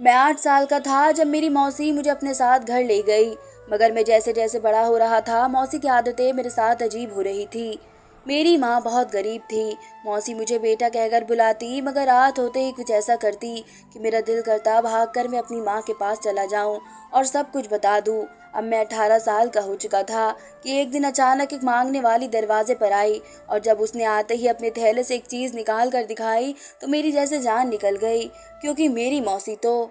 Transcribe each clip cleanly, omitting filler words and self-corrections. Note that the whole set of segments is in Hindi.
मैं 8 साल का था जब मेरी मौसी मुझे अपने साथ घर ले गई। मगर मैं जैसे जैसे बड़ा हो रहा था, मौसी की आदतें मेरे साथ अजीब हो रही थी। मेरी माँ बहुत गरीब थी। मौसी मुझे बेटा कहकर बुलाती, मगर रात होते ही कुछ ऐसा करती कि मेरा दिल करता भागकर मैं अपनी माँ के पास चला जाऊं और सब कुछ बता दूं। अब मैं 18 साल का हो चुका था कि एक दिन अचानक एक मांगने वाली दरवाजे पर आई, और जब उसने आते ही अपने थैले से एक चीज़ निकाल कर दिखाई तो मेरी जैसे जान निकल गई। क्योंकि मेरी मौसी तो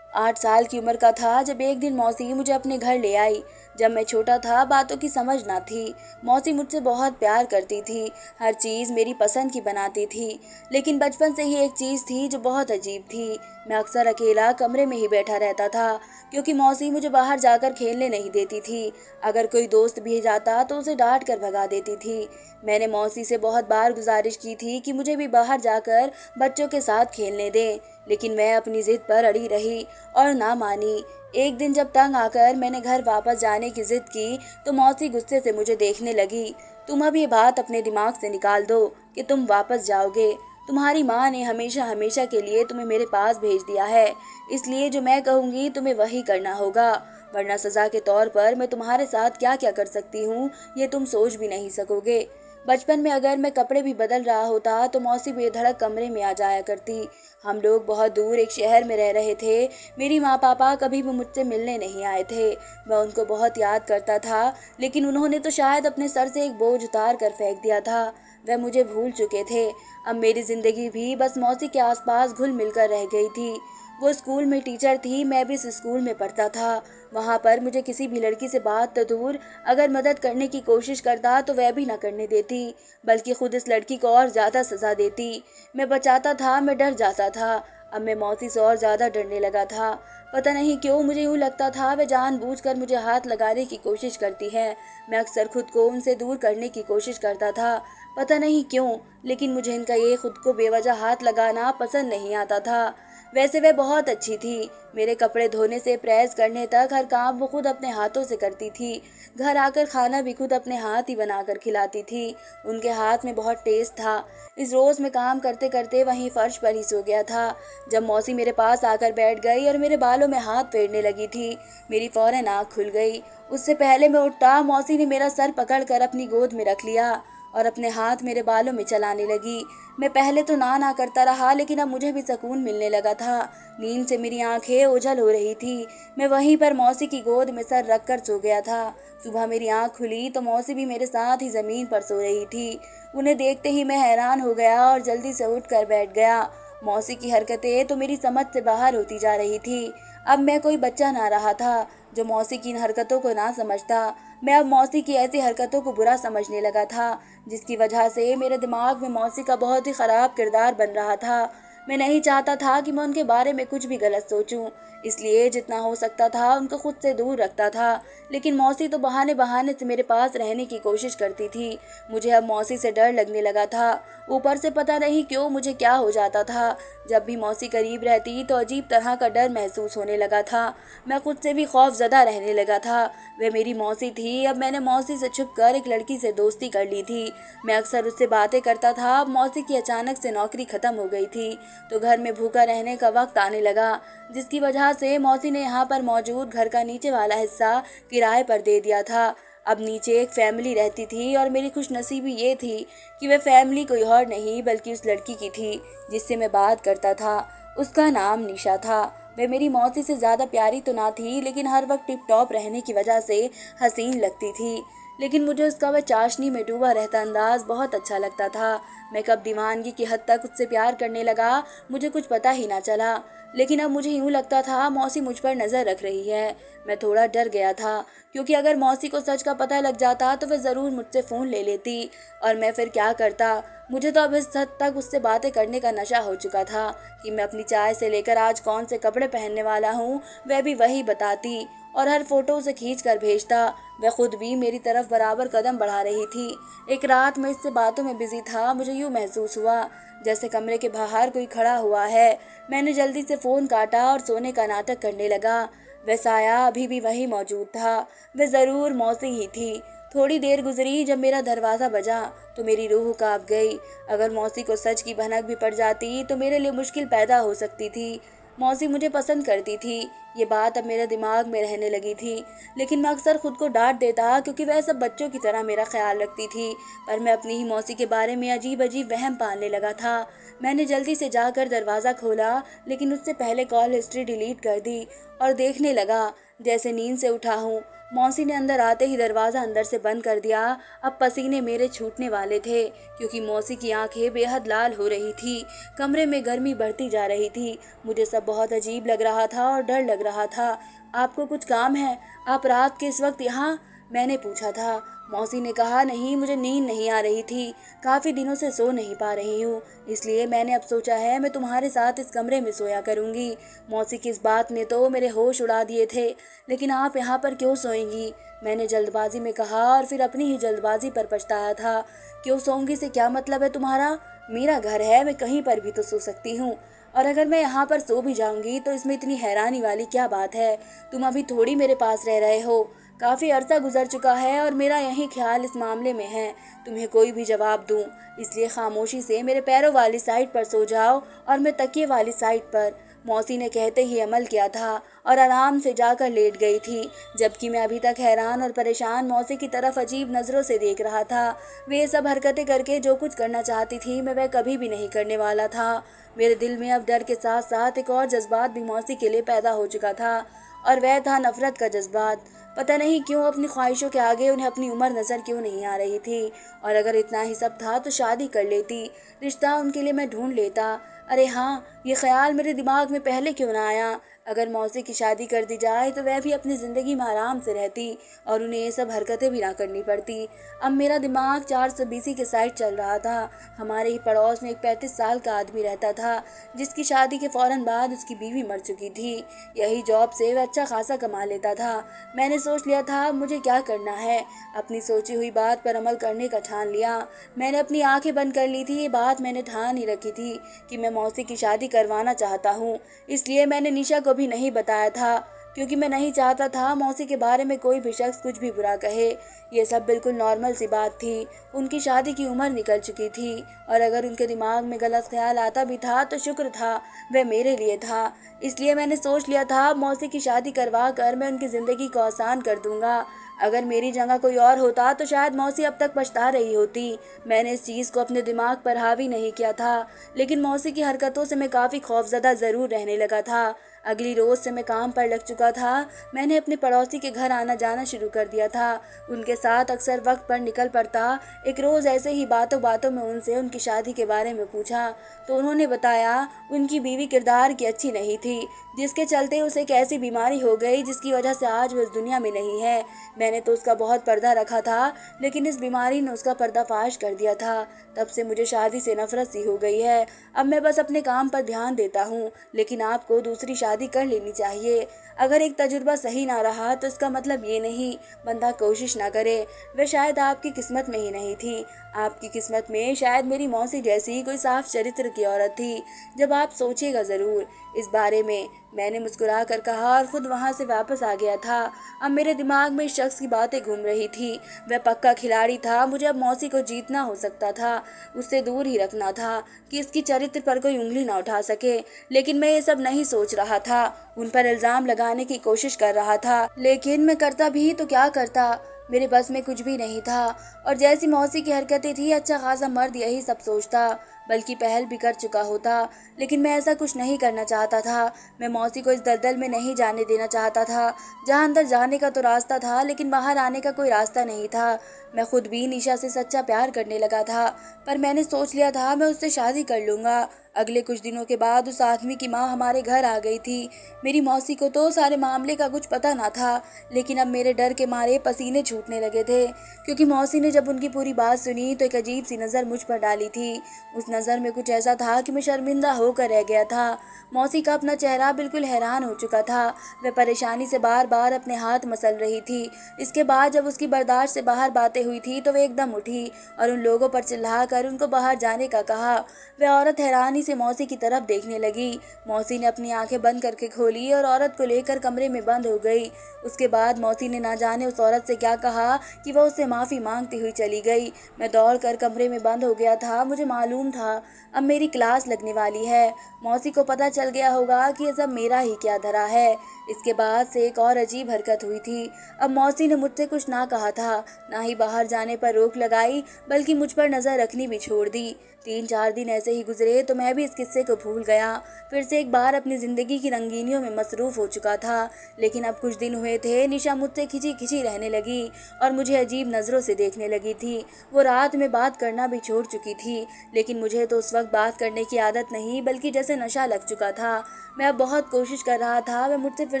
8 साल की उम्र का था जब एक दिन मौसी मुझे अपने घर ले आई। जब मैं छोटा था, बातों की समझ ना थी। मौसी मुझसे बहुत प्यार करती थी, हर चीज़ मेरी पसंद की बनाती थी। लेकिन बचपन से ही एक चीज़ थी जो बहुत अजीब थी। मैं अक्सर अकेला कमरे में ही बैठा रहता था, क्योंकि मौसी मुझे बाहर जाकर खेलने नहीं देती थी। अगर कोई दोस्त भी जाता तो उसे डांट कर भगा देती थी। मैंने मौसी से बहुत बार गुजारिश की थी कि मुझे भी बाहर जाकर बच्चों के साथ खेलने दें, लेकिन मैं अपनी जिद पर अड़ी रही और ना मानी। एक दिन जब तंग आकर मैंने घर वापस जाने की जिद की तो मौसी गुस्से से मुझे देखने लगी। तुम अब ये बात अपने दिमाग से निकाल दो कि तुम वापस जाओगे। तुम्हारी माँ ने हमेशा हमेशा के लिए तुम्हें मेरे पास भेज दिया है, इसलिए जो मैं कहूँगी तुम्हें वही करना होगा, वरना सजा के तौर पर मैं तुम्हारे साथ क्या क्या कर सकती हूँ ये तुम सोच भी नहीं सकोगे। बचपन में अगर मैं कपड़े भी बदल रहा होता तो मौसी बेधड़क कमरे में आ जाया करती। हम लोग बहुत दूर एक शहर में रह रहे थे। मेरी माँ पापा कभी भी मुझसे मिलने नहीं आए थे। मैं उनको बहुत याद करता था, लेकिन उन्होंने तो शायद अपने सर से एक बोझ उतार कर फेंक दिया था। वह मुझे भूल चुके थे। अब मेरी जिंदगी भी बस मौसी के आसपास घुल मिलकर रह गई थी। वो स्कूल में टीचर थी, मैं भी इस स्कूल में पढ़ता था। वहाँ पर मुझे किसी भी लड़की से बात तो दूर, अगर मदद करने की कोशिश करता तो वह भी न करने देती, बल्कि खुद इस लड़की को और ज़्यादा सज़ा देती। मैं बचाता था, मैं डर जाता था। अब मैं मौसी से और ज़्यादा डरने लगा था। पता नहीं क्यों मुझे यूँ लगता था वह जानबूझकर मुझे हाथ लगाने की कोशिश करती है। मैं अक्सर खुद को उनसे दूर करने की कोशिश करता था। पता नहीं क्यों, लेकिन मुझे इनका ये खुद को बेवजह हाथ लगाना पसंद नहीं आता था। वैसे वह बहुत अच्छी थी। मेरे कपड़े धोने से प्रेस करने तक हर काम वो खुद अपने हाथों से करती थी। घर आकर खाना भी खुद अपने हाथ ही बनाकर खिलाती थी। उनके हाथ में बहुत टेस्ट था। इस रोज़ में काम करते करते वहीं फर्श पर ही सो गया था। जब मौसी मेरे पास आकर बैठ गई और मेरे बालों में हाथ फेरने लगी थी, मेरी फौरन आँख खुल गई। उससे पहले मैं उठता, मौसी ने मेरा सर पकड़कर अपनी गोद में रख लिया और अपने हाथ मेरे बालों में चलाने लगी। मैं पहले तो ना ना करता रहा, लेकिन अब मुझे भी सुकून मिलने लगा था। नींद से मेरी आंखें ओझल हो रही थी। मैं वहीं पर मौसी की गोद में सर रखकर सो गया था। सुबह मेरी आंख खुली तो मौसी भी मेरे साथ ही जमीन पर सो रही थी। उन्हें देखते ही मैं हैरान हो गया और जल्दी से उठकर बैठ गया। मौसी की हरकतें तो मेरी समझ से बाहर होती जा रही थी। अब मैं कोई बच्चा ना रहा था जो मौसी की इन हरकतों को ना समझता। मैं अब मौसी की ऐसी हरकतों को बुरा समझने लगा था, जिसकी वजह से मेरे दिमाग में मौसी का बहुत ही ख़राब किरदार बन रहा था। मैं नहीं चाहता था कि मैं उनके बारे में कुछ भी गलत सोचूं, इसलिए जितना हो सकता था उनको खुद से दूर रखता था। लेकिन मौसी तो बहाने बहाने से मेरे पास रहने की कोशिश करती थी। मुझे अब मौसी से डर लगने लगा था। ऊपर से पता नहीं क्यों मुझे क्या हो जाता था, जब भी मौसी करीब रहती तो अजीब तरह का डर महसूस होने लगा था। मैं खुद से भी खौफजदा रहने लगा था। वह मेरी मौसी थी। अब मैंने मौसी से छुपकर एक लड़की से दोस्ती कर ली थी। मैं अक्सर उससे बातें करता था। अब मौसी की अचानक से नौकरी खत्म हो गई थी, तो घर में भूखा रहने का वक्त आने लगा, जिसकी वजह से मौसी ने यहाँ पर मौजूद घर का नीचे वाला हिस्सा किराए पर दे दिया था। अब नीचे एक फैमिली रहती थी, और मेरी खुशनसीबी ये थी कि वह फैमिली कोई और नहीं बल्कि उस लड़की की थी जिससे मैं बात करता था। उसका नाम निशा था। वह मेरी मौसी से ज़्यादा प्यारी तो ना थी, लेकिन हर वक्त टिप टॉप रहने की वजह से हसीन लगती थी। लेकिन मुझे उसका वह चाशनी में डूबा रहता अंदाज बहुत अच्छा लगता था। मैं कब दीवानगी की हद तक उससे प्यार करने लगा, मुझे कुछ पता ही ना चला। लेकिन अब मुझे यूँ लगता था मौसी मुझ पर नज़र रख रही है। मैं थोड़ा डर गया था, क्योंकि अगर मौसी को सच का पता लग जाता तो वह ज़रूर मुझसे फ़ोन ले लेती, और मैं फिर क्या करता। मुझे तो अब इस हद तक उससे बातें करने का नशा हो चुका था कि मैं अपनी चाय से लेकर आज कौन से कपड़े पहनने वाला हूँ वह भी वही बताती, और हर फोटो उसे खींच कर भेजता। वह खुद भी मेरी तरफ बराबर कदम बढ़ा रही थी। एक रात मैं इससे बातों में बिजी था, मुझे यूँ महसूस हुआ जैसे कमरे के बाहर कोई खड़ा हुआ है। मैंने जल्दी से फ़ोन काटा और सोने का नाटक करने लगा। वह साया अभी भी वही मौजूद था। वह ज़रूर मौसी ही थी। थोड़ी देर गुजरी, जब मेरा दरवाज़ा बजा तो मेरी रूह कांप गई। अगर मौसी को सच की भनक भी पड़ जाती तो मेरे लिए मुश्किल पैदा हो सकती थी। मौसी मुझे पसंद करती थी। ये बात अब मेरे दिमाग में रहने लगी थी, लेकिन मैं अक्सर खुद को डांट देता क्योंकि वह सब बच्चों की तरह मेरा ख्याल रखती थी। पर मैं अपनी ही मौसी के बारे में अजीब अजीब वहम पालने लगा था। मैंने जल्दी से जाकर दरवाज़ा खोला, लेकिन उससे पहले कॉल हिस्ट्री डिलीट कर दी और देखने लगा जैसे नींद से उठा हूँ। मौसी ने अंदर आते ही दरवाज़ा अंदर से बंद कर दिया। अब पसीने मेरे छूटने वाले थे, क्योंकि मौसी की आंखें बेहद लाल हो रही थी। कमरे में गर्मी बढ़ती जा रही थी। मुझे सब बहुत अजीब लग रहा था और डर लग रहा था। आपको कुछ काम है? आप रात के इस वक्त यहाँ? मैंने पूछा था। मौसी ने कहा, नहीं, मुझे नींद नहीं आ रही थी। काफ़ी दिनों से सो नहीं पा रही हूँ, इसलिए मैंने अब सोचा है मैं तुम्हारे साथ इस कमरे में सोया करूँगी। मौसी की इस बात ने तो मेरे होश उड़ा दिए थे। लेकिन आप यहाँ पर क्यों सोएंगी? मैंने जल्दबाजी में कहा और फिर अपनी ही जल्दबाजी पर पछताया था। क्यों सोऊंगी से क्या मतलब है तुम्हारा? मेरा घर है, मैं कहीं पर भी तो सो सकती हूँ। और अगर मैं यहाँ पर सो भी जाऊंगी तो इसमें इतनी हैरानी वाली क्या बात है? तुम अभी थोड़ी मेरे पास रह रहे हो। काफ़ी अरसा गुजर चुका है और मेरा यही ख्याल इस मामले में है तुम्हें कोई भी जवाब दूं। इसलिए खामोशी से मेरे पैरों वाली साइड पर सो जाओ और मैं तकिए वाली साइड पर। मौसी ने कहते ही अमल किया था और आराम से जाकर लेट गई थी, जबकि मैं अभी तक हैरान और परेशान मौसी की तरफ अजीब नज़रों से देख रहा था। वे सब हरकतें करके जो कुछ करना चाहती थी मैं वह कभी भी नहीं करने वाला था। मेरे दिल में अब डर के साथ साथ एक और जज्बात भी मौसी के लिए पैदा हो चुका था, और वह था नफरत का जज्बात। पता नहीं क्यों अपनी ख्वाहिशों के आगे उन्हें अपनी उम्र नज़र क्यों नहीं आ रही थी। और अगर इतना ही सब था तो शादी कर लेती, रिश्ता उनके लिए मैं ढूंढ लेता। अरे हाँ, ये ख्याल मेरे दिमाग में पहले क्यों ना आया? अगर मौसी की शादी कर दी जाए तो वह भी अपनी ज़िंदगी में आराम से रहती और उन्हें ये सब हरकतें भी ना करनी पड़ती। अब मेरा दिमाग 420 के साइड चल रहा था। हमारे ही पड़ोस में एक 35 साल का आदमी रहता था, जिसकी शादी के फ़ौरन बाद उसकी बीवी मर चुकी थी। यही जॉब से वह अच्छा खासा कमा लेता था। मैंने सोच लिया था मुझे क्या करना है। अपनी सोची हुई बात पर अमल करने का ठान लिया। मैंने अपनी आंखें बंद कर ली थी। ये बात मैंने ठान ही रखी थी कि मैं मौसी की शादी करवाना चाहता हूँ। इसलिए मैंने निशा को भी नहीं बताया था, क्योंकि मैं नहीं चाहता था मौसी के बारे में कोई भी शख्स कुछ भी बुरा कहे। ये सब बिल्कुल नॉर्मल सी बात थी। उनकी शादी की उम्र निकल चुकी थी, और अगर उनके दिमाग में गलत ख्याल आता भी था तो शुक्र था वह मेरे लिए था। इसलिए मैंने सोच लिया था मौसी की शादी करवा कर मैं उनकी ज़िंदगी को आसान कर दूंगा। अगर मेरी जगह कोई और होता तो शायद मौसी अब तक पछता रही होती। मैंने इस चीज़ को अपने दिमाग पर हावी नहीं किया था, लेकिन मौसी की हरकतों से मैं काफ़ी खौफजदा ज़रूर रहने लगा था। अगली रोज़ से मैं काम पर लग चुका था। मैंने अपने पड़ोसी के घर आना जाना शुरू कर दिया था। उनके साथ अक्सर वक्त पर निकल पड़ता। एक रोज़ ऐसे ही बातों बातों में उनसे उनकी शादी के बारे में पूछा तो उन्होंने बताया उनकी बीवी किरदार की अच्छी नहीं थी, जिसके चलते उसे एक ऐसी बीमारी हो गई जिसकी वजह से आज वो इस दुनिया में नहीं है। मैंने तो उसका बहुत पर्दा रखा था, लेकिन इस बीमारी ने उसका पर्दाफाश कर दिया था। तब से मुझे शादी से नफरत सी हो गई है। अब मैं बस अपने काम पर ध्यान देता हूँ, लेकिन आपको दूसरी शादी कर लेनी चाहिए। अगर एक तजुर्बा सही ना रहा तो इसका मतलब ये नहीं बंदा कोशिश ना करे। वह शायद आपकी किस्मत में ही नहीं थी। आपकी किस्मत में शायद मेरी मौसी जैसी कोई साफ चरित्र की औरत थी। जब आप सोचिएगा ज़रूर इस बारे में। मैंने मुस्कुरा कर कहा और खुद वहाँ से वापस आ गया था। अब मेरे दिमाग में इस शख्स की बातें घूम रही थी। वह पक्का खिलाड़ी था। मुझे अब मौसी को जीतना हो सकता था, उससे दूर ही रखना था कि इसकी चरित्र पर कोई उंगली ना उठा सके। लेकिन मैं ये सब नहीं सोच रहा था। उन पर इल्ज़ाम लगाने की कोशिश कर रहा था, लेकिन मैं करता भी तो क्या करता? मेरे बस में कुछ भी नहीं था। और जैसी मौसी की हरकतें थी, अच्छा खासा मर्द यही सब सोचता, बल्कि पहल भी कर चुका होता। लेकिन मैं ऐसा कुछ नहीं करना चाहता था। मैं मौसी को इस दलदल में नहीं जाने देना चाहता था, जहाँ अंदर जाने का तो रास्ता था लेकिन बाहर आने का कोई रास्ता नहीं था। मैं खुद भी निशा से सच्चा प्यार करने लगा था, पर मैंने सोच लिया था मैं उससे शादी कर लूँगा। अगले कुछ दिनों के बाद उस आदमी की माँ हमारे घर आ गई थी। मेरी मौसी को तो सारे मामले का कुछ पता ना था, लेकिन अब मेरे डर के मारे पसीने छूटने लगे थे, क्योंकि मौसी ने जब उनकी पूरी बात सुनी तो एक अजीब सी नज़र मुझ पर डाली थी। उस नज़र में कुछ ऐसा था कि मैं शर्मिंदा होकर रह गया था। मौसी का अपना चेहरा बिल्कुल हैरान हो चुका था। वह परेशानी से बार बार अपने हाथ मसल रही थी। इसके बाद जब उसकी बर्दाश्त से बाहर बातें हुई थी तो वह एकदम उठी और उन लोगों पर चिल्लाकर उनको बाहर जाने का कहा। वह औरत हैरानी से मौसी की तरफ देखने लगी। मौसी ने अपनी आंखें बंद करके खोली और औरत को लेकर कमरे में बंद हो गई। उसके बाद मौसी ने ना जाने उस औरत से क्या कहा कि वह उससे माफ़ी मांगती हुई चली गई। मैं दौड़ कर कमरे में बंद हो गया था। मुझे मालूम था था, अब मेरी क्लास लगने वाली है। मौसी को पता चल गया होगा कि ये सब मेरा ही क्या धरा है। इसके बाद से एक और अजीब हरकत हुई थी। अब मौसी ने मुझसे कुछ ना कहा था, ना ही बाहर जाने पर रोक लगाई, बल्कि मुझ पर नज़र रखनी भी छोड़ दी। 3-4 दिन ऐसे ही गुजरे तो मैं भी इस किस्से को भूल गया। फिर से एक बार अपनी ज़िंदगी की रंगीनियों में मसरूफ़ हो चुका था। लेकिन अब कुछ दिन हुए थे, निशा मुझसे खिंची-खिंची रहने लगी और मुझे अजीब नज़रों से देखने लगी थी। वो रात में बात करना भी छोड़ चुकी थी, लेकिन मुझे तो उस वक्त बात करने की आदत नहीं, बल्कि जैसे नशा लग चुका था। मैं अब बहुत कोशिश कर रहा था वे मुझसे फिर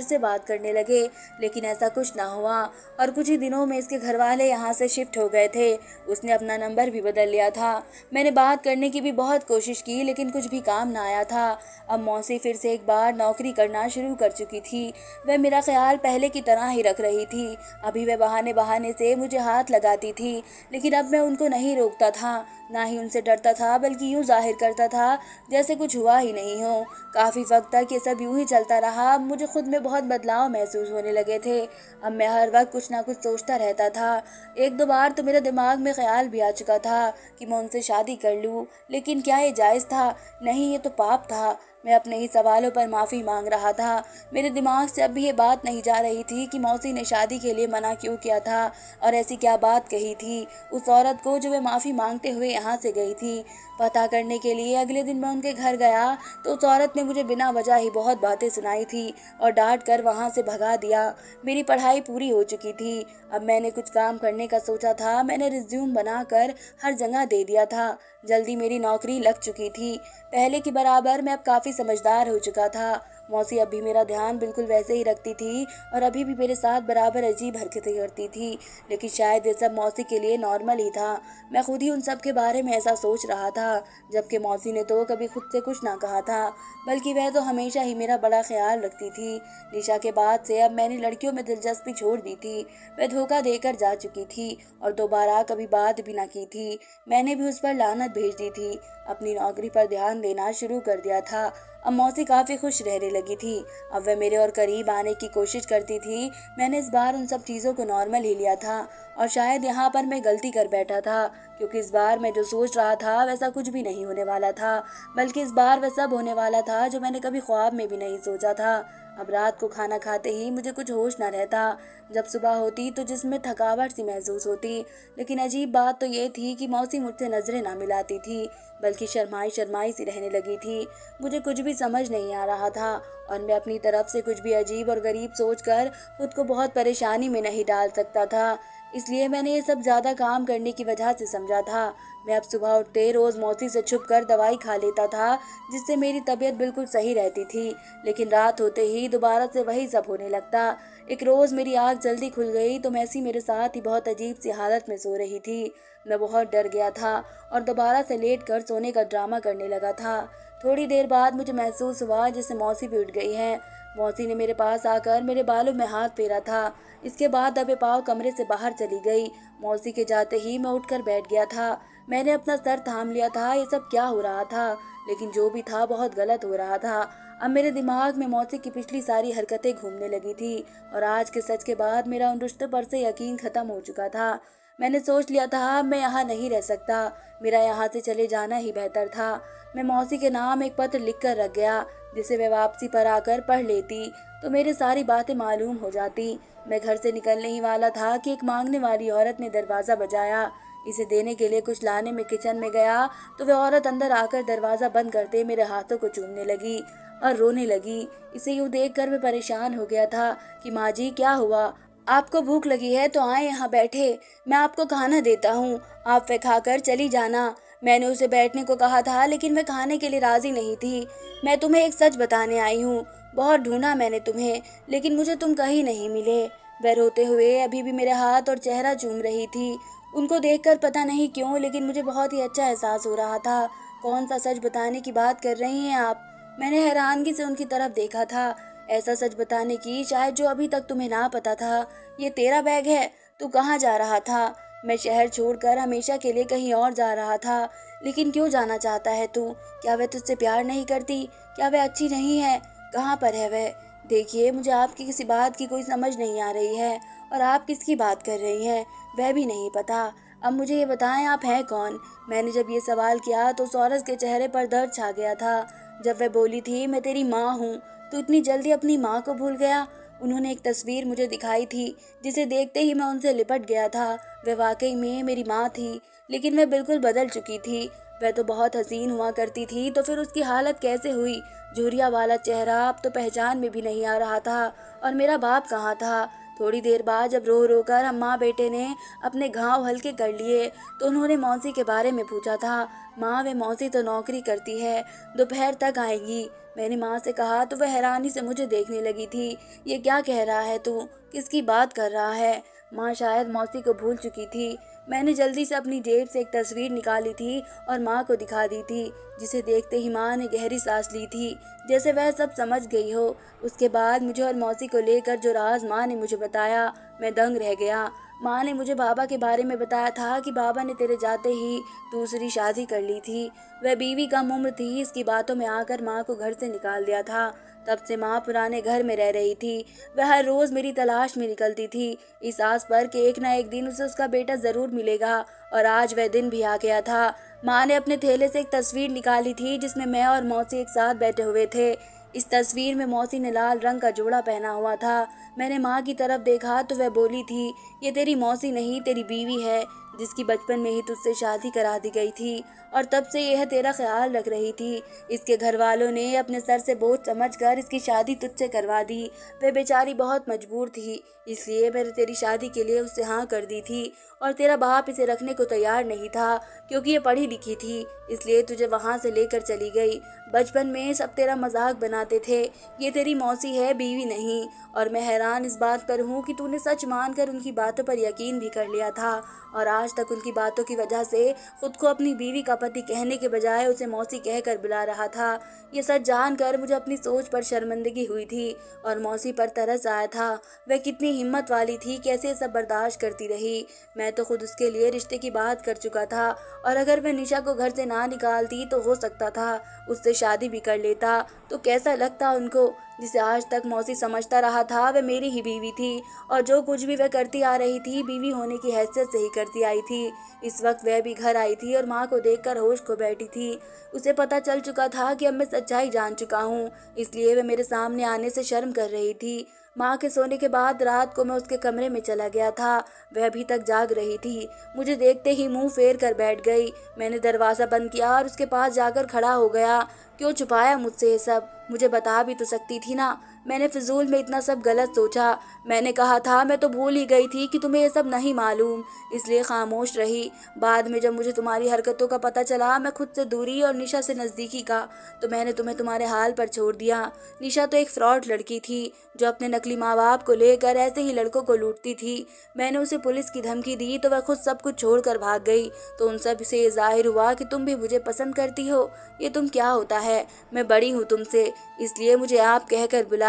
से बात करने लगे, लेकिन ऐसा कुछ ना हुआ। और कुछ ही दिनों में इसके घर वाले यहाँ से शिफ्ट हो गए थे। उसने अपना नंबर भी बदल लिया था। मैंने बात करने की भी बहुत कोशिश की, लेकिन कुछ भी काम ना आया था। अब मौसी फिर से एक बार नौकरी करना शुरू कर चुकी थी। वह मेरा ख्याल पहले की तरह ही रख रही थी। अभी वह बहाने बहाने से मुझे हाथ लगाती थी, लेकिन अब मैं उनको नहीं रोकता था, ना ही उनसे डरता था, बल्कि यूं जाहिर करता था जैसे कुछ हुआ ही नहीं हो। काफ़ी वक्त तक ये सब यूं ही चलता रहा। अब मुझे खुद में बहुत बदलाव महसूस होने लगे थे। अब मैं हर वक्त कुछ ना कुछ सोचता रहता था। एक दो बार तो मेरे दिमाग में ख्याल भी आ चुका था कि मैं उनसे शादी कर लूं, लेकिन क्या ये जायज़ था? नहीं, ये तो पाप था। मैं अपने ही सवालों पर माफ़ी मांग रहा था। मेरे दिमाग से अब भी ये बात नहीं जा रही थी कि मौसी ने शादी के लिए मना क्यों किया था और ऐसी क्या बात कही थी उस औरत को जो वे माफ़ी मांगते हुए यहाँ से गई थी। पता करने के लिए अगले दिन मैं उनके घर गया तो उस औरत ने मुझे बिना वजह ही बहुत बातें सुनाई थी और डांट कर वहाँ से भगा दिया। मेरी पढ़ाई पूरी हो चुकी थी। अब मैंने कुछ काम करने का सोचा था। मैंने रिज्यूम बनाकर हर जगह दे दिया था। जल्दी मेरी नौकरी लग चुकी थी। पहले की बराबर मैं अब काफ़ी समझदार हो चुका था। मौसी अब भी मेरा ध्यान बिल्कुल वैसे ही रखती थी और अभी भी मेरे साथ बराबर अजीब हरकतें करती थी, लेकिन शायद ये सब मौसी के लिए नॉर्मल ही था। मैं खुद ही उन सब के बारे में ऐसा सोच रहा था, जबकि मौसी ने तो कभी खुद से कुछ ना कहा था, बल्कि वह तो हमेशा ही मेरा बड़ा ख्याल रखती थी। निशा के बाद से अब मैंने लड़कियों में दिलचस्पी छोड़ दी थी। वह धोखा देकर जा चुकी थी और दोबारा कभी बात भी ना की थी। मैंने भी उस पर लानत भेज दी थी। अपनी नौकरी पर ध्यान देना शुरू कर दिया था। अब मौसी काफ़ी खुश रहने लगी थी। अब वह मेरे और करीब आने की कोशिश करती थी। मैंने इस बार उन सब चीज़ों को नॉर्मल ही लिया था और शायद यहाँ पर मैं गलती कर बैठा था, क्योंकि इस बार मैं जो सोच रहा था वैसा कुछ भी नहीं होने वाला था, बल्कि इस बार वह सब होने वाला था जो मैंने कभी ख्वाब में भी नहीं सोचा था। अब रात को खाना खाते ही मुझे कुछ होश न रहता। जब सुबह होती तो जिसमें थकावट सी महसूस होती, लेकिन अजीब बात तो ये थी कि मौसी मुझसे नजरें ना मिलाती थी, बल्कि शर्माई शर्माई सी रहने लगी थी। मुझे कुछ भी समझ नहीं आ रहा था और मैं अपनी तरफ से कुछ भी अजीब और गरीब सोचकर खुद को बहुत परेशानी में नहीं डाल सकता था। इसलिए मैंने ये सब ज़्यादा काम करने की वजह से समझा था। मैं अब सुबह उठते रोज़ मौसी से छुप कर दवाई खा लेता था, जिससे मेरी तबीयत बिल्कुल सही रहती थी, लेकिन रात होते ही दोबारा से वही सब होने लगता। एक रोज़ मेरी आँख जल्दी खुल गई तो मैसी मेरे साथ ही बहुत अजीब सी हालत में सो रही थी। मैं बहुत डर गया था और दोबारा से लेट कर सोने का ड्रामा करने लगा था। थोड़ी देर बाद मुझे महसूस हुआ जैसे मौसी भी उठ गई हैं। मौसी ने मेरे पास आकर मेरे बालों में हाथ फेरा था। इसके बाद दबे पाँव कमरे से बाहर चली गई। मौसी के जाते ही मैं उठकर बैठ गया था। मैंने अपना सर थाम लिया था। ये सब क्या हो रहा था? लेकिन जो भी था बहुत गलत हो रहा था। अब मेरे दिमाग में मौसी की पिछली सारी हरकतें घूमने लगी थी और आज के सच के बाद मेरा उन रिश्तों पर से यकीन खत्म हो चुका था। मैंने सोच लिया था मैं यहाँ नहीं रह सकता। मेरा यहाँ से चले जाना ही बेहतर था। मैं मौसी के नाम एक पत्र लिख कर रख गया, जिसे मैं वापसी पर आकर पढ़ लेती तो मेरी सारी बातें मालूम हो जाती। मैं घर से निकलने ही वाला था कि एक मांगने वाली औरत ने दरवाज़ा बजाया। इसे देने के लिए कुछ लाने में किचन में गया तो वह औरत अंदर आकर दरवाज़ा बंद करते मेरे हाथों को चूमने लगी और रोने लगी। इसे यूँ देखकर मैं परेशान हो गया था कि माँ जी क्या हुआ? आपको भूख लगी है तो आए यहाँ बैठे, मैं आपको खाना देता हूँ, आप वह खाकर चली जाना। मैंने उसे बैठने को कहा था, लेकिन वह खाने के लिए राजी नहीं थी। मैं तुम्हें एक सच बताने आई हूँ। बहुत ढूंढा मैंने तुम्हें, लेकिन मुझे तुम कहीं नहीं मिले। वह रोते हुए अभी भी मेरे हाथ और चेहरा चूम रही थी। उनको देखकर पता नहीं क्यों, लेकिन मुझे बहुत ही अच्छा एहसास हो रहा था। कौन सा सच बताने की बात कर रही हैं आप? मैंने हैरानगी से उनकी तरफ देखा था। ऐसा सच बताने की शायद जो अभी तक तुम्हें ना पता था। ये तेरा बैग है? तू कहाँ जा रहा था? मैं शहर छोड़कर हमेशा के लिए कहीं और जा रहा था। लेकिन क्यों जाना चाहता है तू? क्या वह तुझसे प्यार नहीं करती? क्या वह अच्छी नहीं है? कहाँ पर है वह? देखिए, मुझे आपकी किसी बात की कोई समझ नहीं आ रही है और आप किसकी बात कर रही हैं वह भी नहीं पता। अब मुझे ये बताएं, आप हैं कौन? मैंने जब ये सवाल किया तो सौरज के चेहरे पर दर्द छा गया था। जब वह बोली थी, मैं तेरी माँ हूँ, तो इतनी जल्दी अपनी माँ को भूल गया? उन्होंने एक तस्वीर मुझे दिखाई थी, जिसे देखते ही मैं उनसे लिपट गया था। वह वाकई में मेरी माँ थी, लेकिन वह बिल्कुल बदल चुकी थी। वह तो बहुत हसीन हुआ करती थी, तो फिर उसकी हालत कैसे हुई? झुर्रिया वाला चेहरा अब तो पहचान में भी नहीं आ रहा था। और मेरा बाप कहाँ था? थोड़ी देर बाद जब रो रो कर हम माँ बेटे ने अपने घाव हल्के कर लिए, तो उन्होंने मौसी के बारे में पूछा था। माँ, वे मौसी तो नौकरी करती है, दोपहर तक आएगी। मैंने माँ से कहा तो वह हैरानी से मुझे देखने लगी थी। ये क्या कह रहा है तू? किसकी बात कर रहा है? माँ शायद मौसी को भूल चुकी थी। मैंने जल्दी से अपनी जेब से एक तस्वीर निकाली थी और माँ को दिखा दी थी, जिसे देखते ही माँ ने गहरी सांस ली थी, जैसे वह सब समझ गई हो। उसके बाद मुझे और मौसी को लेकर जो राज माँ ने मुझे बताया, मैं दंग रह गया। माँ ने मुझे बाबा के बारे में बताया था कि बाबा ने तेरे जाते ही दूसरी शादी कर ली थी। वह बीवी कम उम्र थी, इसकी बातों में आकर माँ को घर से निकाल दिया था। तब से माँ पुराने घर में रह रही थी। वह हर रोज मेरी तलाश में निकलती थी, इस आस पर कि एक ना एक दिन उसे उसका बेटा जरूर मिलेगा। और आज वह दिन भी आ गया था। माँ ने अपने थैले से एक तस्वीर निकाली थी, जिसमें मैं और मौसी एक साथ बैठे हुए थे। इस तस्वीर में मौसी ने लाल रंग का जोड़ा पहना हुआ था। मैंने माँ की तरफ देखा तो वह बोली थी, ये तेरी मौसी नहीं, तेरी बीवी है, जिसकी बचपन में ही तुझसे शादी करा दी गई थी और तब से यह तेरा ख्याल रख रही थी। इसके घर वालों ने अपने सर से बोझ समझकर इसकी शादी तुझसे करवा दी। वह बेचारी बहुत मजबूर थी, इसलिए मैंने तेरी शादी के लिए उससे हाँ कर दी थी। और तेरा बाप इसे रखने को तैयार नहीं था, क्योंकि ये पढ़ी लिखी थी, इसलिए तुझे वहाँ से लेकर चली गई। बचपन में सब तेरा मजाक बनाते थे, ये तेरी मौसी है, बीवी नहीं। और मैं हैरान इस बात पर हूँ कि तूने सच मानकर उनकी बातों पर यकीन भी कर लिया था और आज तक उनकी बातों की वजह से खुद को अपनी बीवी का पति कहने के बजाय उसे मौसी कहकर बुला रहा था। ये सच जानकर मुझे अपनी सोच पर शर्मिंदगी हुई थी और मौसी पर तरस आया था। वह कितनी हिम्मत वाली थी, कैसे सब बर्दाश्त करती रही। मैं तो खुद उसके लिए रिश्ते की बात कर चुका था और अगर मैं निशा को घर से ना निकालती तो हो सकता था उससे शादी भी कर लेता। तो कैसा लगता उनको? जिसे आज तक मौसी समझता रहा था वह मेरी ही बीवी थी और जो कुछ भी वह करती आ रही थी बीवी होने की हैसियत से ही करती आई थी। इस वक्त वह भी घर आई थी और माँ को देखकर होश खो बैठी थी। उसे पता चल चुका था कि अब मैं सच्चाई जान चुका हूँ, इसलिए वह मेरे सामने आने से शर्म कर रही थी। माँ के सोने के बाद रात को मैं उसके कमरे में चला गया था। वह अभी तक जाग रही थी। मुझे देखते ही मुंह फेर कर बैठ गई। मैंने दरवाज़ा बंद किया और उसके पास जाकर खड़ा हो गया। क्यों छुपाया मुझसे ये सब? मुझे बता भी तो सकती थी ना। मैंने फिजूल में इतना सब गलत सोचा। मैंने कहा था, मैं तो भूल ही गई थी कि तुम्हें ये सब नहीं मालूम, इसलिए खामोश रही। बाद में जब मुझे तुम्हारी हरकतों का पता चला, मैं खुद से दूरी और निशा से नज़दीकी का, तो मैंने तुम्हें तुम्हारे हाल पर छोड़ दिया। निशा तो एक फ्रॉड लड़की थी, जो अपने नकली माँ बाप को लेकर ऐसे ही लड़कों को लूटती थी। मैंने उसे पुलिस की धमकी दी तो वह खुद सब कुछ छोड़कर भाग गई। तो उन सब से ये जाहिर हुआ कि तुम भी मुझे पसंद करती हो। ये तुम क्या होता है? मैं बड़ी हूँ तुमसे, इसलिए मुझे आप कहकर बुलाए।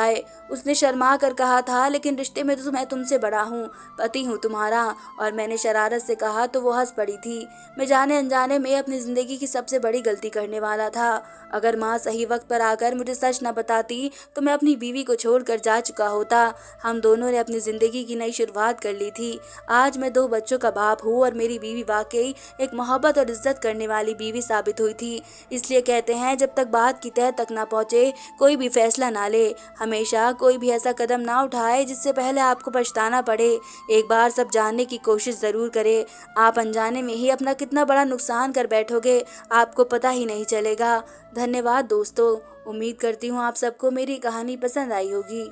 उसने शर्मा कर कहा था, लेकिन रिश्ते में तो मैं तुमसे बड़ा हूँ, पति हूँ तुम्हारा। और मैंने शरारत से कहा तो वो हंस पड़ी थी। मैं जाने अनजाने में अपनी जिंदगी की सबसे बड़ी गलती करने वाला था। अगर माँ सही वक्त पर आकर मुझे सच न बताती तो मैं अपनी बीवी को छोड़कर जा चुका होता। हम दोनों ने अपनी जिंदगी की नई शुरुआत कर ली थी। आज मैं 2 बच्चों का बाप हूँ और मेरी बीवी वाकई एक मोहब्बत और इज्जत करने वाली बीवी साबित हुई थी। इसलिए कहते हैं, जब तक बात की तह तक ना पहुँचे कोई भी फैसला ना ले। हमेशा कोई भी ऐसा कदम ना उठाए जिससे पहले आपको पछताना पड़े। एक बार सब जानने की कोशिश ज़रूर करें। आप अनजाने में ही अपना कितना बड़ा नुकसान कर बैठोगे, आपको पता ही नहीं चलेगा। धन्यवाद दोस्तों। उम्मीद करती हूँ आप सबको मेरी कहानी पसंद आई होगी।